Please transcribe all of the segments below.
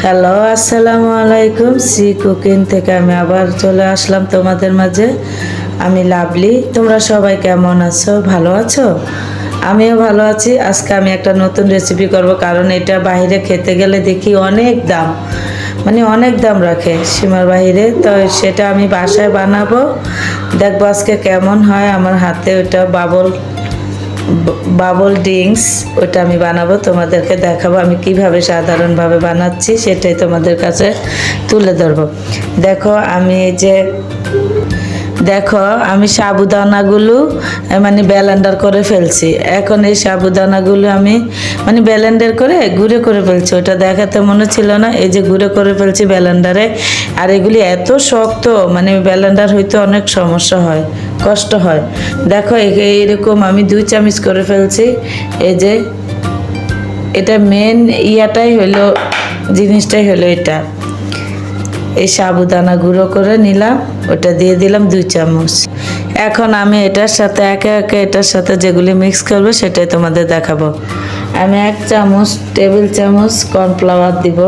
Hello, আসসালামু আলাইকুম। C cooking থেকে আমি আবার চলে আসলাম তোমাদের মাঝে। আমি লাভলি। তোমরা সবাই কেমন আছো? ভালো আছো? আমিও ভালো আছি। আজকে আমি একটা নতুন রেসিপি করব, কারণ এটা বাইরে খেতে গেলে দেখি অনেক দাম, মানে অনেক দাম রাখে সীমার বাইরে। তো সেটা আমি বাসায় বানাবো, দেখবো আজকে কেমন হয়। আমার হাতে ওটা বাবল ড্রিঙ্কস, ওটা আমি বানাবো, তোমাদেরকে দেখাবো আমি কিভাবে সাধারণভাবে বানাচ্ছি, সেটাই তোমাদের কাছে তুলে ধরবো। দেখো আমি সাবুদানাগুলো মানে ব্লেন্ডার করে ফেলছি। এখন এই সাবুদানাগুলো আমি মানে ব্লেন্ডার করে গুঁড়ো করে ফেলছি। ওটা দেখাতে মনে ছিল না, এই যে গুঁড়ো করে ফেলছি ব্লেন্ডারে। আর এগুলি এত শক্ত, মানে ব্লেন্ডার হইতে অনেক সমস্যা হয়, কষ্ট হয়। দেখো এইরকম আমি 2 চামচ করে ফেলছি। এই যে এটা মেন ইয়াটাই হলো, জিনিসটাই হলো এটা। এই সাবুদানা গুঁড়ো করে নিলাম, ওটা দিয়ে দিলাম 2 চামচ। এখন আমি এটার সাথে একে একে এটার সাথে যেগুলি মিক্স করবো সেটাই তোমাদের দেখাবো। আমি 1 চামচ টেবিল চামচ কর্নফ্লাওয়ার দিব,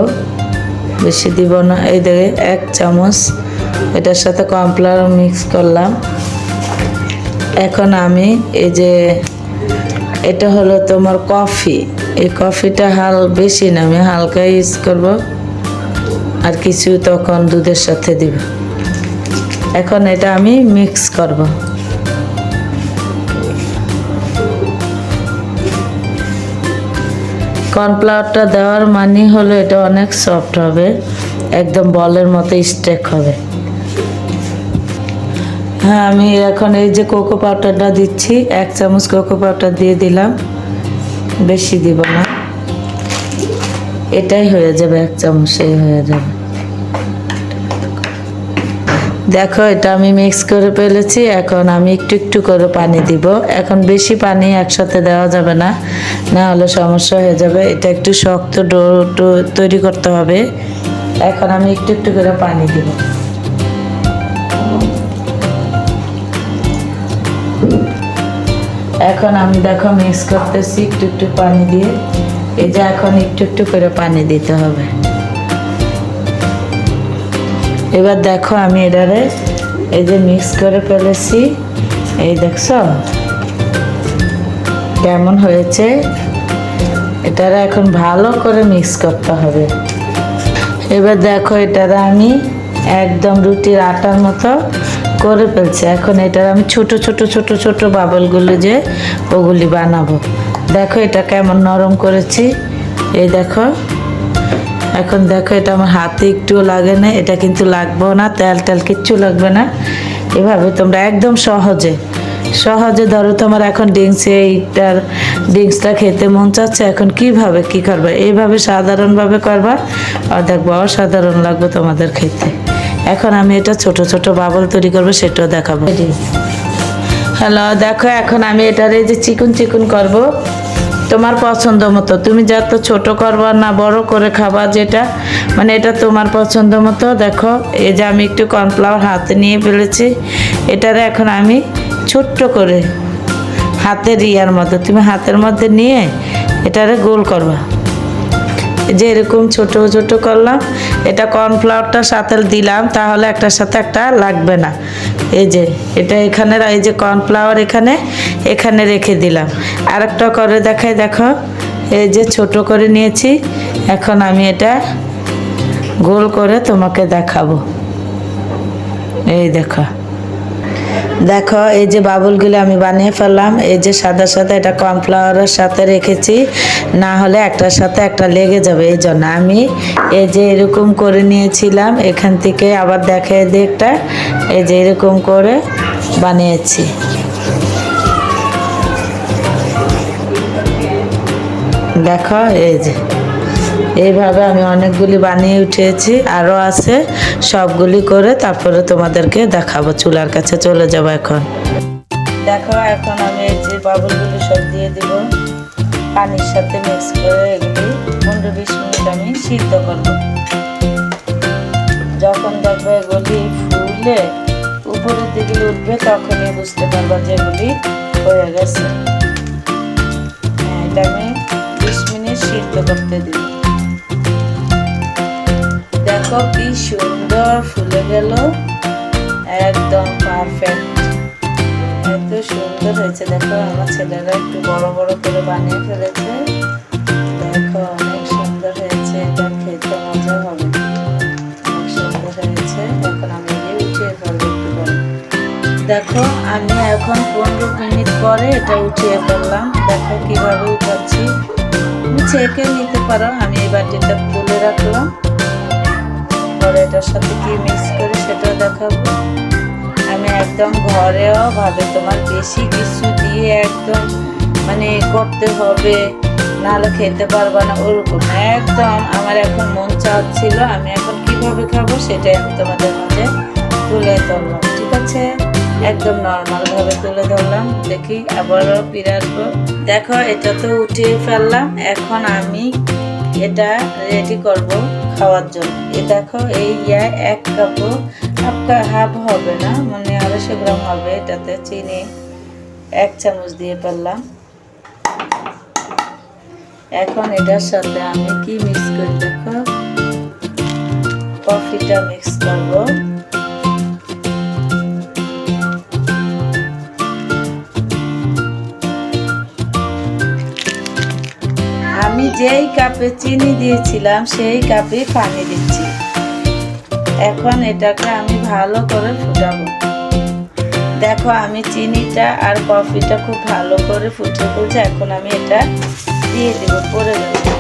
বেশি দিব না। এই দেখে 1 চামচ এটার সাথে কর্নফ্লাওয়ার মিক্স করলাম। এখন আমি এই যে এটা হলো তোমার কফি, এই কফিটা বেশি না, আমি হালকা ইউজ করবো। আর কিছু তখন দুধের সাথে দিব। এখন এটা আমি মিক্স করব। কর্নফ্লাওয়ারটা দেওয়ার মানে হলো এটা অনেক সফট হবে, একদম বলের মতো স্টেক হবে। হ্যাঁ, আমি এখন এই যে কোকো পাউডারটা দিচ্ছি, 1 চামচ কোকো পাউডার দিয়ে দিলাম, বেশি দিব না। এটাই হয়ে যাবে, 1 চামচেই হয়ে যাবে। দেখো এটা আমি মিক্স করে ফেলেছি। এখন আমি একটু একটু করে পানি দিব। এখন বেশি পানি একসাথে দেওয়া যাবে না, না হলে সমস্যা হয়ে যাবে। এটা একটু শক্ত ডো তৈরি করতে হবে। এখন আমি একটু একটু করে পানি দিব। এখন আমি দেখো মিক্স করতেছি একটু একটু পানি দিয়ে। এই যে এখন একটু একটু করে পানি দিতে হবে। এবার দেখো আমি এটারে এই যে মিক্স করে ফেলেছি, এই দেখছো কেমন হয়েছে। এটারে এখন ভালো করে মিক্স করতে হবে। এবার দেখো এটারে আমি একদম রুটির আটার মতো করে ফেলছি। এখন এটার আমি ছোট ছোট ছোট ছোট বাবলগুলো যে ওগুলি বানাবো। দেখো এটা কেমন নরম করেছি, এই দেখো। এখন দেখো এটা আমার হাতে একটুও লাগে না, এটা কিন্তু লাগবেও না, তেল কিচ্ছু লাগবে না। এভাবে তোমরা একদম সহজে ধরো তোমার এখন ড্রিঙ্কসটা খেতে মন চাচ্ছে, এখন কিভাবে কি করবে, এইভাবে সাধারণভাবে করবা, আর দেখবো অসাধারণ লাগবে তোমাদের খেতে। এখন আমি এটা ছোট ছোট বাবল তৈরি করবো, সেটাও দেখাবো। হ্যালো, দেখো এখন আমি এটার এই যে চিকুন চিকুন করবো তোমার পছন্দ মতো। তুমি যত ছোট করবা না বড় করে খাবা, যেটা মানে এটা তোমার পছন্দ মতো। দেখো এই যে আমি একটু কর্নফ্লাওয়ার হাতে নিয়ে ফেলেছি। এটারে এখন আমি ছোট্ট করে হাতের ইয়ার মতো, তুমি হাতের মধ্যে নিয়ে এটারে গোল করবা। যে এরকম ছোট ছোট করলাম, এটা কর্নফ্লাওয়ারটা সাথে দিলাম, তাহলে একটার সাথে একটা লাগবে না। এই যে এটা এখানে, এই যে কর্নফ্লাওয়ার এখানে রেখে দিলাম। আরেকটা করে দেখাই, দেখো এই যে ছোট করে নিয়েছি। এখন আমি এটা গোল করে তোমাকে দেখাবো। এই দেখো এই যে বাবুলগুলো আমি বানিয়ে ফেললাম। এই যে সাদা সাদা, এটা কর্নফ্লাওয়ারের সাথে রেখেছি, না হলে একটার সাথে একটা লেগে যাবে। এই জন্য আমি এই যে এরকম করে নিয়েছিলাম। এখান থেকে আবার দেখাই দিই একটা, এই যে এরকম করে বানিয়েছি। দেখো এই যে এইভাবে আমি অনেকগুলি বানিয়ে উঠেছি, আরও আছে। সবগুলি করে তারপরে তোমাদেরকে দেখাবো। চুলার কাছে চলে যাব এখন। দেখো এখন আমি এই যে বাবুলগুলি সব দিয়ে দিব, পানির সাথে মিক্স করে এগুলি 15-20 মিনিট আমি সিদ্ধ করব। যখন দেখবে এগুলি ফুলে উপরের দিকে উঠবে, তখনই বুঝতে পারবা যে এগুলি হয়ে গেছে। এটা আমি 20 সিদ্ধ করতে দিব। দেখো কি সুন্দর ফুলে গেল, একদম পারফেক্ট, এত সুন্দর হয়েছে। দেখো আমার ছেলেরা একটু বড় বড় করে বানিয়ে ফেলেছে। দেখো অনেক সুন্দর হয়েছে, এটা খেতে মজা হবে, অনেক সুন্দর হয়েছে। এখন আমি উঠিয়ে ফেলবো একটু পরে। দেখো আমি এখন 15 মিনিট পরে এটা উঠিয়ে ফেললাম। দেখো কিভাবে উঠাচ্ছি, তুমি ছেঁকে নিতে পারো। আমি এই বাটিটা তুলে রাখলাম, পরে এটার সাথে কি মিক্স করি সেটাও দেখাবো। আমি একদম ঘরেও ভাবে তোমার বেশি কিছু দিয়ে একদম মানে করতে হবে, নাহলে খেতে পারবা না, ওরকম একদম আমার এখন মন চাচ্ছিল। আমি এখন কিভাবে খাবো সেটাই আমি তোমাদের মাঝে তুলে ধরলাম, ঠিক আছে? একদম নর্মাল ভাবে তুলে ধরলাম। দেখি আবারও ফিরে আসবো। দেখো এটা তো উঠিয়ে ফেললাম, এখন আমি এটা রেডি করব খাওয়ার জন্য। এ দেখো এই 1 কাপও হাফ হবে না, মানে 250 গ্রাম হবে। এটাতে চিনি 1 চামচ দিয়ে ফেললাম। এখন এটার সাথে আমি কি মিক্স করি, দেখো কফিটা মিক্স করব। আমি যেই কাপে চিনি দিয়েছিলাম সেই কাপে পানি দিচ্ছি। এখন এটাকে আমি ভালো করে ফুটাবো। দেখো আমি চিনিটা আর কফিটা খুব ভালো করে ফুটে তুলছি। এখন আমি এটা দিয়ে দেবো, পরে দেবো।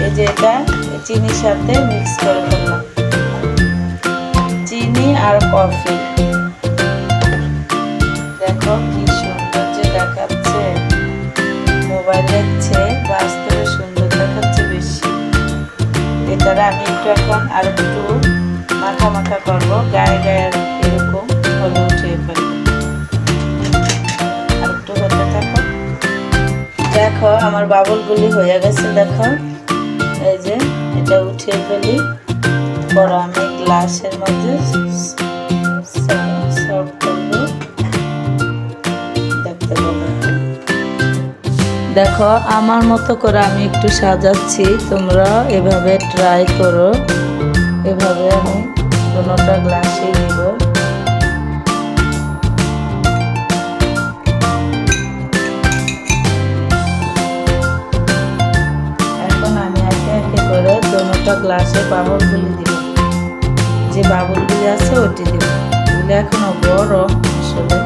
এই যে এটা চিনির সাথে মিক্স করে ফেললাম, চিনি আর কফি। দেখো কি সুন্দর যে দেখাচ্ছে, মোবাইলের চেয়ে বাস্তবে সুন্দর দেখাচ্ছে বেশি। এটারা আমি একটু এখন আর একটু মাখা মাখা করবো, গায়ে গায়ে এরকম হলে উঠিয়ে ফেলবো। আর একটু হতে থাকো। দেখো আমার বাবলগুলি হয়ে গেছে। দেখো এই যে এটা উঠিয়ে ফেলি, বড় আমি গ্লাসের মধ্যে সার্ভ করবো, দেখতে পাবো। দেখো আমার মতো করে আমি একটু সাজাচ্ছি, তোমরা এভাবে ট্রাই করো। এভাবে আমি দুটোটা গ্লাসে দিব। এখন আমি একে একে করে দুটোটা গ্লাসে বাবলগুলি দিব, যে বাবলগুলি আছে ওটি দিব। এগুলো এখনো বড় আসলে।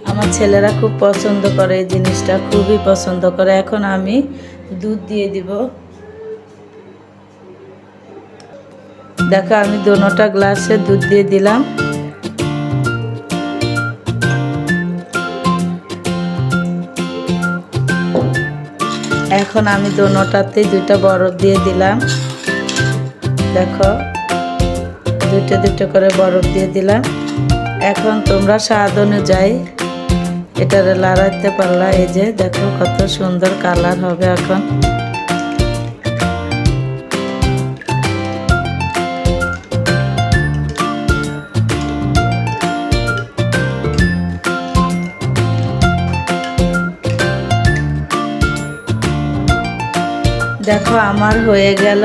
আমার ছেলেরা খুব পছন্দ করে এই জিনিসটা, খুবই পছন্দ করে। এখন আমি দুধ দিয়ে দিব। দেখো আমি দুটোটা গ্লাসে দুধ দিয়ে দিলাম। এখন আমি দুটোটাতে 2টা বরফ দিয়ে দিলাম। দেখো 2টা করে বরফ দিয়ে দিলাম। এখন তোমরা স্বাদ অনুযায়ী এটা লাড়াতে পারলা। এই যে দেখো কত সুন্দর কালার হবে এখন। দেখো আমার হয়ে গেল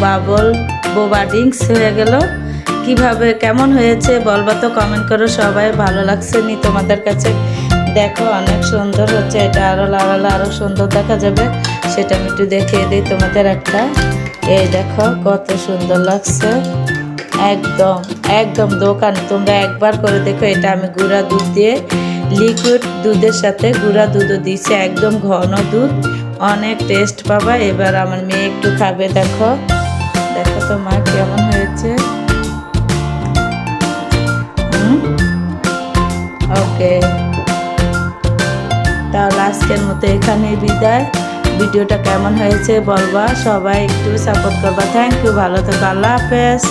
বাবল বোবা ড্রিঙ্কস হয়ে গেল। কিভাবে কেমন হয়েছে বলবা তো, কমেন্ট করো সবাই। ভালো লাগছে নি তোমাদের কাছে? দেখো অনেক সুন্দর হচ্ছে, এটা আরো লাগালে আরো সুন্দর দেখা যাবে। সেটা আমি একটু দেখিয়ে দিই তোমাদের একটা। এই দেখো কত সুন্দর লাগছে, একদম একদম দোকান। তোমরা একবার করে দেখো। এটা আমি গুঁড়া দুধ দিয়ে, লিকুইড দুধের সাথে গুঁড়া দুধও দিয়েছি, একদম ঘন দুধ, অনেক টেস্ট পাবা। এবার আমার মেয়ে একটু খাবে। দেখো দেখো তো মা কেমন হয়েছে। ওকে, তাহলে আজকের মতো এখানেই বিদায়। ভিডিওটা কেমন হয়েছে বলবা, সবাই একটু সাপোর্ট করবা। থ্যাংক ইউ, ভালো থেকো, আল্লাহ হাফেজ।